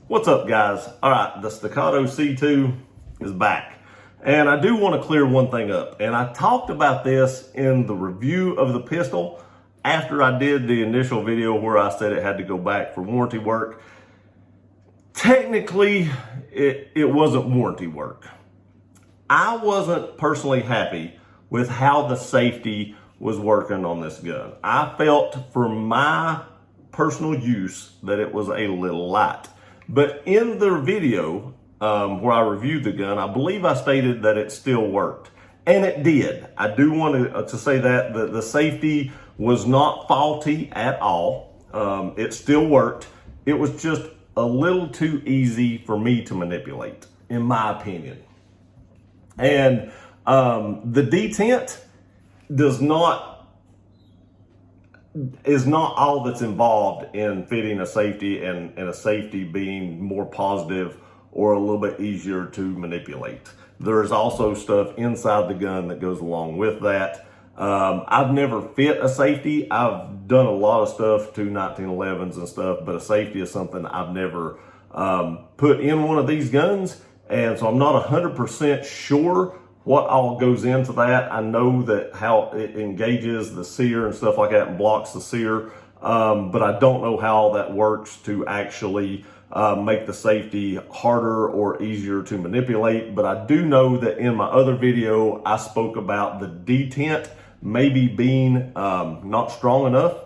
What's up, guys? All right, the Staccato C2 is back. And I do want to clear one thing up. And I talked about this in the review of the pistol after I did the initial video where I said it had to go back for warranty work. Technically, it wasn't warranty work. I wasn't personally happy with how the safety was working on this gun. I felt for my personal use that it was a little light. But in the video where I reviewed the gun, I believe I stated that it still worked. And it did. I do want to say that the safety was not faulty at all. It still worked. It was just a little too easy for me to manipulate, in my opinion. And the detent is not all that's involved in fitting a safety and a safety being more positive or a little bit easier to manipulate. There's also stuff inside the gun that goes along with that. I've never fit a safety. I've done a lot of stuff to 1911s and stuff, but a safety is something I've never put in one of these guns. And so I'm not 100% sure what all goes into that. I know that how it engages the sear and stuff like that and blocks the sear, but I don't know how that works to actually make the safety harder or easier to manipulate. But I do know that in my other video, I spoke about the detent maybe being not strong enough.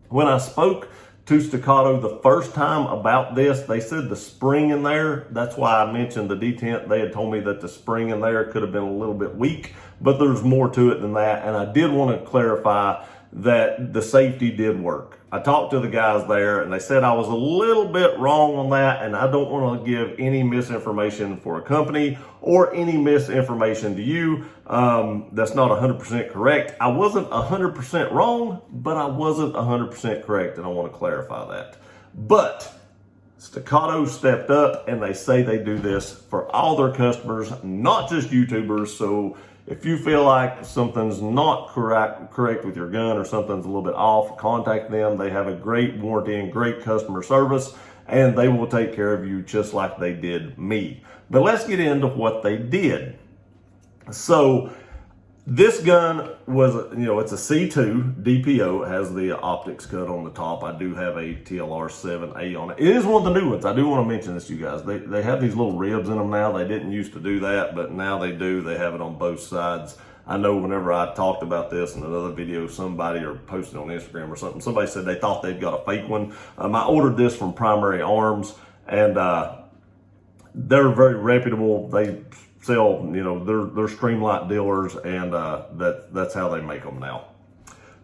When I spoke to Staccato the first time about this, they said the spring in there, that's why I mentioned the detent. They had told me that the spring in there could have been a little bit weak, but there's more to it than that. And I did want to clarify that the safety did work. I talked to the guys there and they said I was a little bit wrong on that, and I don't want to give any misinformation for a company or any misinformation to you. That's not 100% correct. I wasn't 100% wrong, but I wasn't 100% correct, and I want to clarify that. But Staccato stepped up and they say they do this for all their customers, not just YouTubers. So if you feel like something's not correct with your gun or something's a little bit off, contact them. They have a great warranty and great customer service, and they will take care of you just like they did me. But let's get into what they did. So this gun was, it's a C2 DPO. It has the optics cut on the top. I do have a TLR 7A on it. It is one of the new ones. I do want to mention this to you guys. They have these little ribs in them now. They didn't used to do that, but now they do. They have it on both sides. I know whenever I talked about this in another video, somebody or posted on Instagram or something, somebody said they thought they'd got a fake one. I ordered this from Primary Arms, and they're very reputable. They sell, they're Streamlight dealers, and that's how they make them now.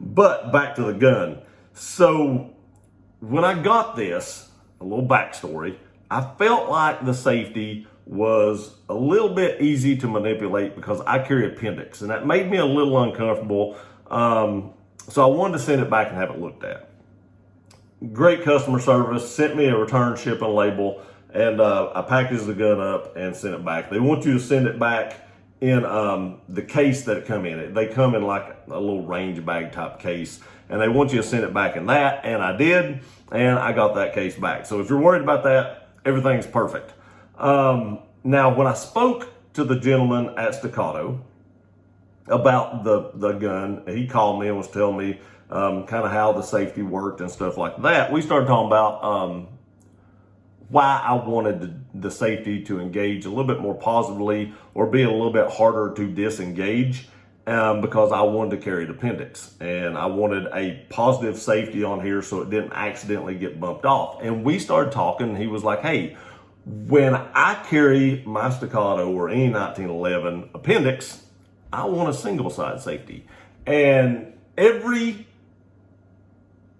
But back to the gun. So when I got this, a little backstory, I felt like the safety was a little bit easy to manipulate because I carry appendix, and that made me a little uncomfortable. So I wanted to send it back and have it looked at. Great customer service, sent me a return shipping label, and I packaged the gun up and sent it back. They want you to send it back in the case that it come in. They come in like a little range bag type case, and they want you to send it back in that, and I did, and I got that case back. So if you're worried about that, everything's perfect. Now, when I spoke to the gentleman at Staccato about the gun, he called me and was telling me kind of how the safety worked and stuff like that. We started talking about why I wanted the safety to engage a little bit more positively or be a little bit harder to disengage, because I wanted to carry the appendix and I wanted a positive safety on here so it didn't accidentally get bumped off. And we started talking, and he was like, hey, when I carry my Staccato or any 1911 appendix, I want a single side safety. And every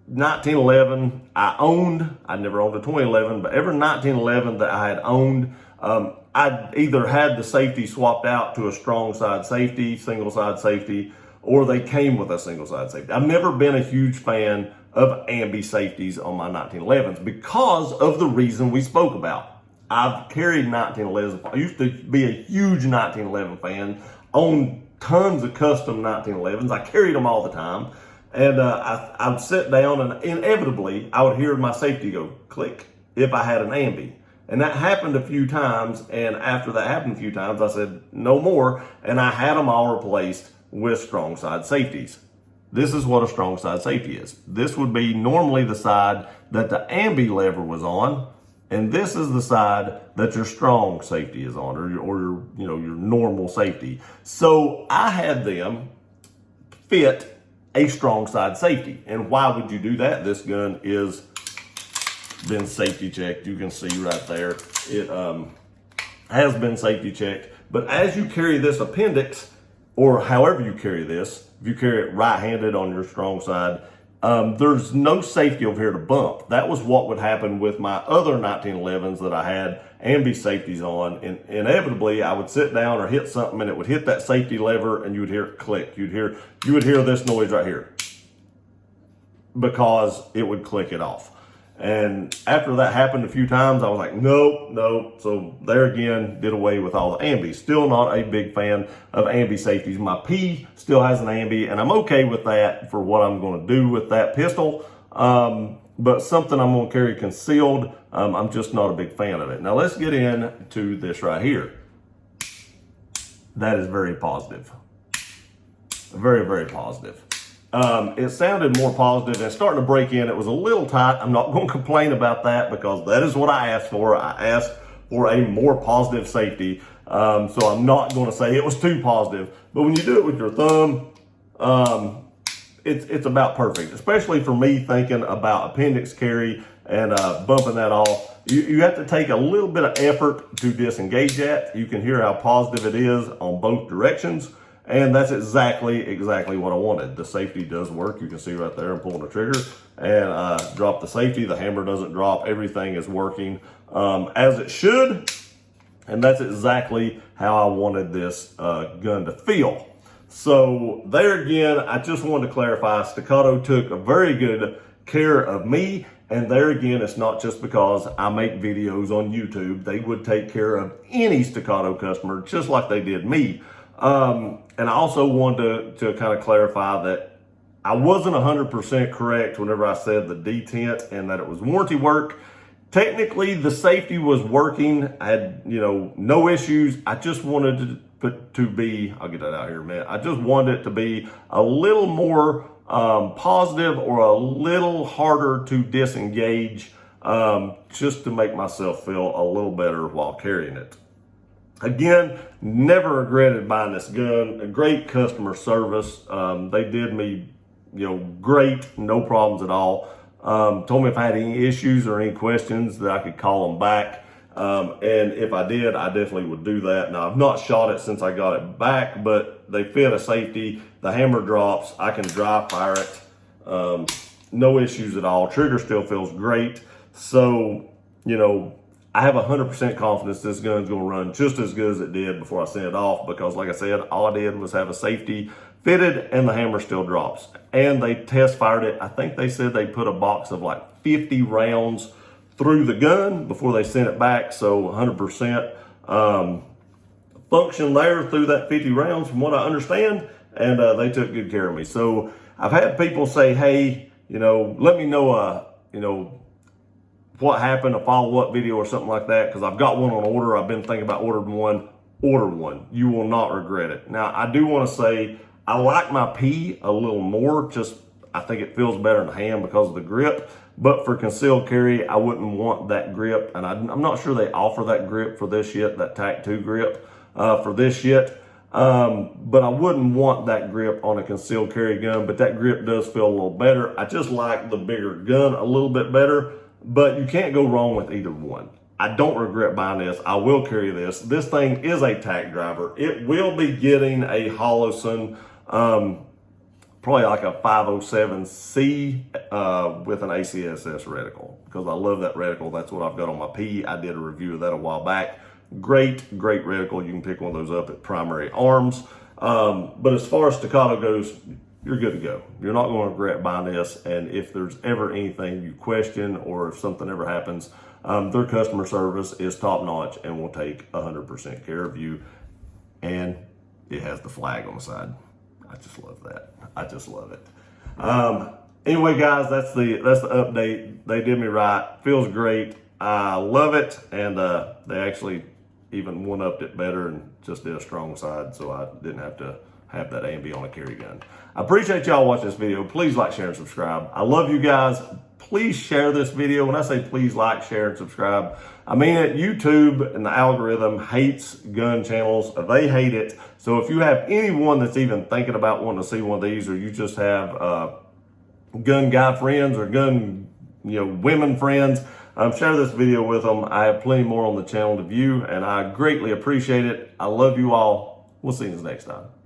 1911 I owned, I never owned a 2011, but every 1911 that I had owned, I either had the safety swapped out to a strong side safety, single side safety, or they came with a single side safety. I've never been a huge fan of ambi safeties on my 1911s because of the reason we spoke about. I've carried 1911s. I used to be a huge 1911 fan, owned tons of custom 1911s. I carried them all the time. And I'd sit down, and inevitably I would hear my safety go click. if I had an ambi. And that happened a few times, and after that happened a few times, I said, no more, and I had them all replaced with strong side safeties. This is what a strong side safety is. This would be normally the side that the ambi lever was on, and this is the side that your strong safety is on, or your your normal safety. So I had them fit a strong side safety. And why would you do that? This gun is been safety checked. You can see right there, it has been safety checked. But as you carry this appendix, or however you carry this, if you carry it right-handed on your strong side, there's no safety over here to bump. That was what would happen with my other 1911s that I had ambi safeties on. And inevitably, I would sit down or hit something, and it would hit that safety lever, and you would hear it click. You would hear this noise right here, because it would click it off. And after that happened a few times, I was like, nope. So there again, did away with all the ambis. Still not a big fan of ambi safeties. My P still has an ambi, and I'm okay with that for what I'm going to do with that pistol. But something I'm going to carry concealed, I'm just not a big fan of it. Now let's get into this right here. That is very positive. Very, very positive. It sounded more positive and starting to break in. It was a little tight. I'm not going to complain about that, because that is what I asked for. I asked for a more positive safety. So I'm not going to say it was too positive. But when you do it with your thumb, it's about perfect, especially for me thinking about appendix carry and bumping that off. You have to take a little bit of effort to disengage that. You can hear how positive it is on both directions. And that's exactly what I wanted. The safety does work. You can see right there, I'm pulling the trigger and drop the safety. The hammer doesn't drop. Everything is working as it should. And that's exactly how I wanted this gun to feel. So there again, I just wanted to clarify, Staccato took a very good care of me. And there again, it's not just because I make videos on YouTube. They would take care of any Staccato customer just like they did me. And I also wanted to kind of clarify that I wasn't 100% correct whenever I said the detent and that it was warranty work. Technically, the safety was working. I had, no issues. I just wanted to be, I'll get that out here in a minute. I just wanted it to be a little more positive, or a little harder to disengage, just to make myself feel a little better while carrying it. Again, never regretted buying this gun. A great customer service. They did me, great, no problems at all. Told me if I had any issues or any questions that I could call them back. And if I did, I definitely would do that. Now, I've not shot it since I got it back, but they fit a safety. The hammer drops. I can dry fire it. No issues at all. Trigger still feels great. So, I have 100% confidence this gun's going to run just as good as it did before I sent it off, because like I said, all I did was have a safety fitted and the hammer still drops. And they test fired it. I think they said they put a box of like 50 rounds through the gun before they sent it back. So 100% function there through that 50 rounds from what I understand. And they took good care of me. So I've had people say, hey, let me know, what happened, a follow-up video or something like that, because I've got one on order. I've been thinking about ordering one. Order one. You will not regret it. Now, I do want to say I like my P a little more. Just, I think it feels better in the hand because of the grip. But for concealed carry, I wouldn't want that grip. And I'm not sure they offer that grip for this yet, that TAC 2 grip for this yet. But I wouldn't want that grip on a concealed carry gun. But that grip does feel a little better. I just like the bigger gun a little bit better. But you can't go wrong with either one. I don't regret buying this. I will carry this. This thing is a TAC driver. It will be getting a Holosun, probably like a 507C with an ACSS reticle, because I love that reticle. That's what I've got on my P. I did a review of that a while back. Great reticle. You can pick one of those up at Primary Arms. But as far as Staccato goes, you're good to go. You're not going to regret buying this. And if there's ever anything you question, or if something ever happens, their customer service is top notch and will take 100% care of you. And it has the flag on the side. I just love that. I just love it. Anyway, guys, that's the update. They did me right. Feels great. I love it, and they actually even one-upped it better and just did a strong side, so I didn't have to have that A&B on a carry gun. I appreciate y'all watching this video. Please like, share, and subscribe. I love you guys. Please share this video. When I say please like, share, and subscribe, I mean it. YouTube and the algorithm hates gun channels. They hate it. So if you have anyone that's even thinking about wanting to see one of these, or you just have gun guy friends or gun women friends, share this video with them. I have plenty more on the channel to view, and I greatly appreciate it. I love you all. We'll see you next time.